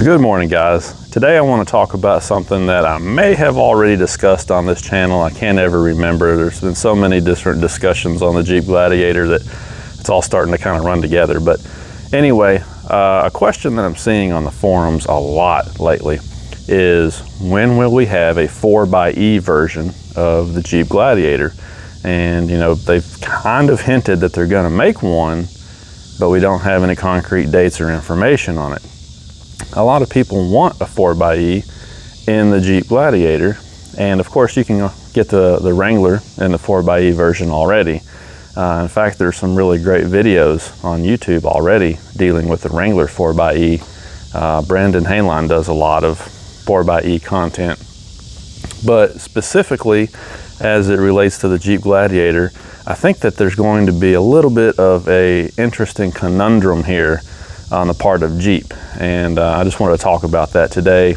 Good morning, guys. Today I want to talk about something that I may have already discussed on this channel. I can't ever remember. There's been so many different discussions on the Jeep Gladiator that it's all starting to kind of run together. But anyway, a question that I'm seeing on the forums a lot lately is, when will we have a 4xe version of the Jeep Gladiator? And you know, they've kind of hinted that they're going to make one, but we don't have any concrete dates or information on it. A lot of people want a 4xe in the Jeep Gladiator, and of course you can get the Wrangler in the 4xe version already. In fact, there's some really great videos on YouTube already dealing with the Wrangler 4xe. Brandon Hainline does a lot of 4xe content, but specifically as it relates to the Jeep Gladiator, I think that there's going to be a little bit of a interesting conundrum here on the part of Jeep, and I just wanted to talk about that today.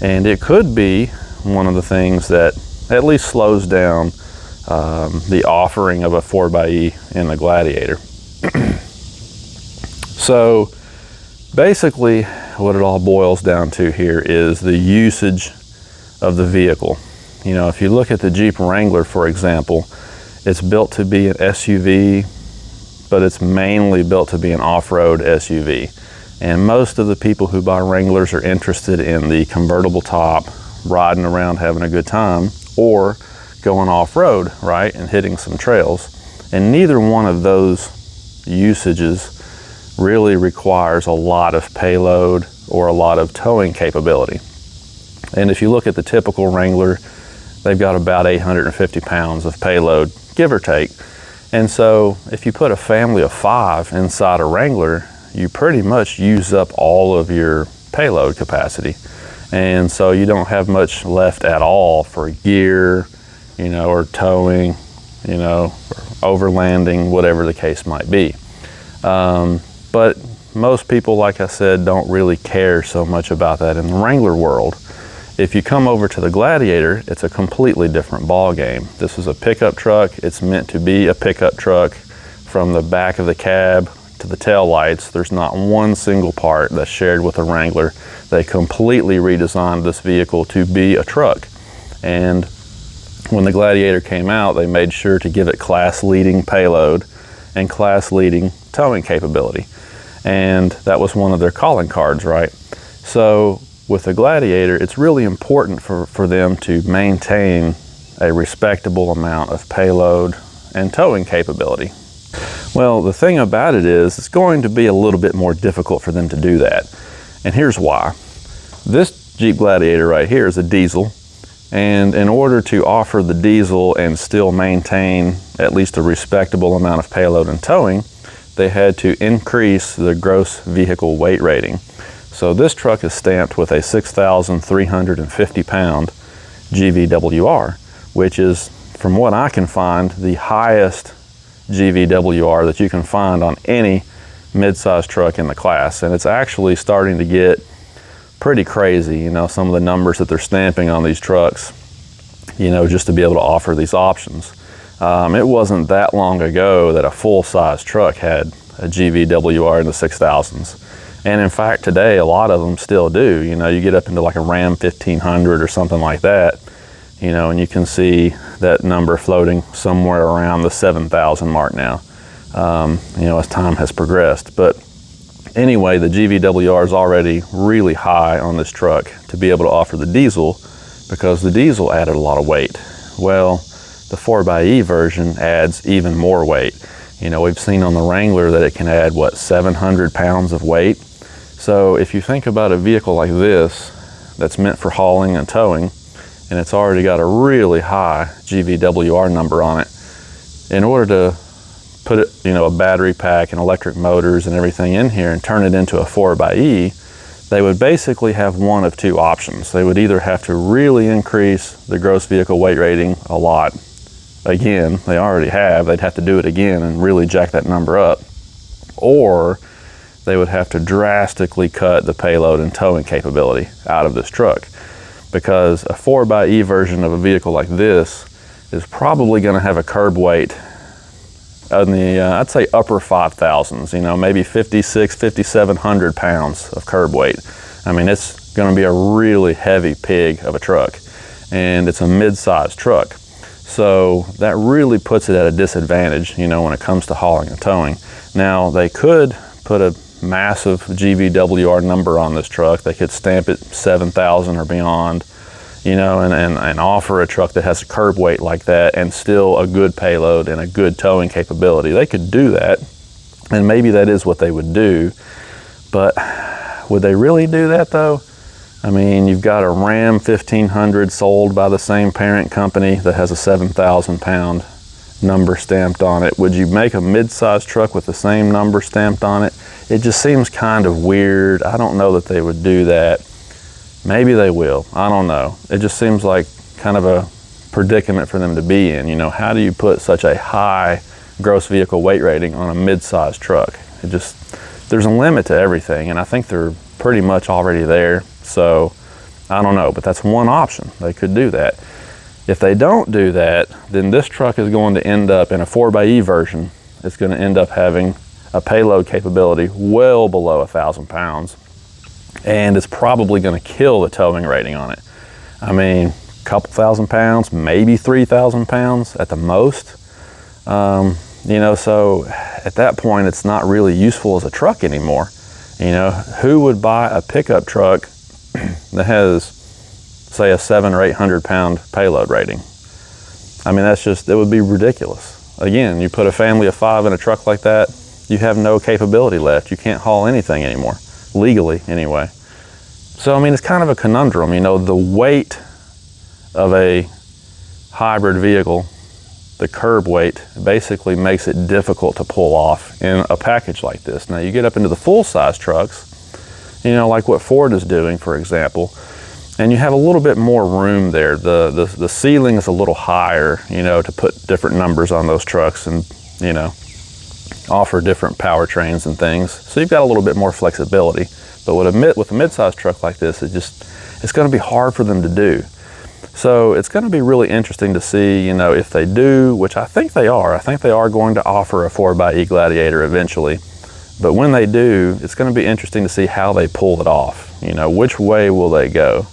And it could be one of the things that at least slows down the offering of a 4xe in the Gladiator. So basically what it all boils down to here is the usage of the vehicle. You know, if you look at the Jeep Wrangler, for example, it's built to be an SUV, but it's mainly built to be an off-road SUV. And most of the people who buy Wranglers are interested in the convertible top, riding around having a good time, or going off-road, right, and hitting some trails. And neither one of those usages really requires a lot of payload or a lot of towing capability. And if you look at the typical Wrangler, they've got about 850 pounds of payload, give or take. And so if you put a family of 5 inside a Wrangler, you pretty much use up all of your payload capacity. And so you don't have much left at all for gear, you know, or towing, you know, or overlanding, whatever the case might be. But most people, like I said, don't really care so much about that in the Wrangler world. If you come over to the Gladiator, it's a completely different ball game. This is a pickup truck. It's meant to be a pickup truck. From the back of the cab to the tail lights, there's not one single part that's shared with the Wrangler. They completely redesigned this vehicle to be a truck. And when the Gladiator came out, they made sure to give it class-leading payload and class-leading towing capability. And that was one of their calling cards, right? So with the Gladiator, it's really important for them to maintain a respectable amount of payload and towing capability. Well, the thing about it is, it's going to be a little bit more difficult for them to do that. And here's why. This Jeep Gladiator right here is a diesel, and in order to offer the diesel and still maintain at least a respectable amount of payload and towing, they had to increase the gross vehicle weight rating. So this truck is stamped with a 6,350 pound GVWR, which is, from what I can find, the highest GVWR that you can find on any mid-size truck in the class. And it's actually starting to get pretty crazy, you know, some of the numbers that they're stamping on these trucks, you know, just to be able to offer these options. It wasn't that long ago that a full-size truck had a GVWR in the 6,000s. And in fact, today, a lot of them still do. You know, you get up into like a Ram 1500 or something like that, you know, and you can see that number floating somewhere around the 7,000 mark now, you know, as time has progressed. But anyway, the GVWR is already really high on this truck to be able to offer the diesel, because the diesel added a lot of weight. Well, the 4xe version adds even more weight. You know, we've seen on the Wrangler that it can add, what, 700 pounds of weight. So if you think about a vehicle like this that's meant for hauling and towing, and it's already got a really high GVWR number on it, in order to put it, you know, a battery pack and electric motors and everything in here and turn it into a 4xe, they would basically have one of two options. They would either have to really increase the gross vehicle weight rating a lot. Again, they already have. They'd have to do it again and really jack that number up. Or they would have to drastically cut the payload and towing capability out of this truck, because a 4xe version of a vehicle like this is probably going to have a curb weight in the, I'd say upper 5,000s, you know, maybe 5,600, 5,700 pounds of curb weight. I mean, it's going to be a really heavy pig of a truck, and it's a mid-sized truck. So that really puts it at a disadvantage, you know, when it comes to hauling and towing. Now, they could put a massive GVWR number on this truck. They could stamp it 7,000 or beyond, you know, and offer a truck that has a curb weight like that and still a good payload and a good towing capability. They could do that, and maybe that is what they would do, but would they really do that though? I mean, you've got a Ram 1500 sold by the same parent company that has a 7,000 pound number stamped on it. Would you make a mid-sized truck with the same number stamped on it? It just seems kind of weird. I don't know that they would do that. Maybe they will, I don't know. It just seems like kind of a predicament for them to be in. You know, how do you put such a high gross vehicle weight rating on a mid-sized truck? It just, there's a limit to everything, and I think they're pretty much already there. So I don't know, but that's one option. They could do that. If they don't do that, then this truck is going to end up in a 4xe version. It's going to end up having a payload capability well below 1,000 pounds, and it's probably going to kill the towing rating on it. I mean, a couple thousand pounds, maybe 3,000 pounds at the most. You know, so at that point, it's not really useful as a truck anymore. You know, who would buy a pickup truck that has, say, a 700 or 800 pound payload rating? I mean, that's just, it would be ridiculous. Again, you put a family of 5 in a truck like that, you have no capability left. You can't haul anything anymore, legally anyway. So, I mean, it's kind of a conundrum. You know, the weight of a hybrid vehicle, the curb weight, basically makes it difficult to pull off in a package like this. Now, you get up into the full-size trucks, you know, like what Ford is doing, for example, and you have a little bit more room there. The ceiling is a little higher, you know, to put different numbers on those trucks and, you know, offer different powertrains and things. So you've got a little bit more flexibility. But with a mid-sized truck like this, it's going to be hard for them to do. So it's going to be really interesting to see, you know, if they do, which I think they are. I think they are going to offer a 4xe Gladiator eventually. But when they do, it's going to be interesting to see how they pull it off. You know, which way will they go?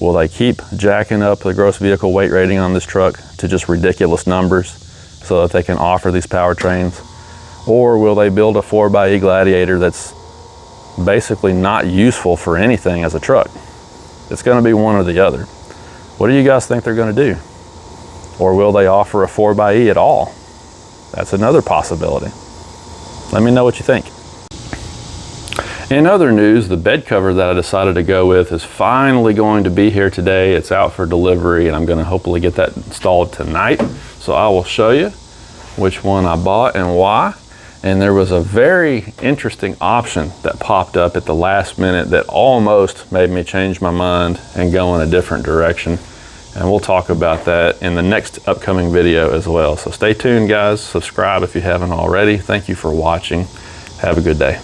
Will they keep jacking up the gross vehicle weight rating on this truck to just ridiculous numbers so that they can offer these powertrains? Or will they build a 4xe Gladiator that's basically not useful for anything as a truck? It's going to be one or the other. What do you guys think they're going to do? Or will they offer a 4xe at all? That's another possibility. Let me know what you think. In other news, the bed cover that I decided to go with is finally going to be here today. It's out for delivery, and I'm going to hopefully get that installed tonight. So I will show you which one I bought and why. And there was a very interesting option that popped up at the last minute that almost made me change my mind and go in a different direction. And we'll talk about that in the next upcoming video as well. So stay tuned, guys. Subscribe if you haven't already. Thank you for watching. Have a good day.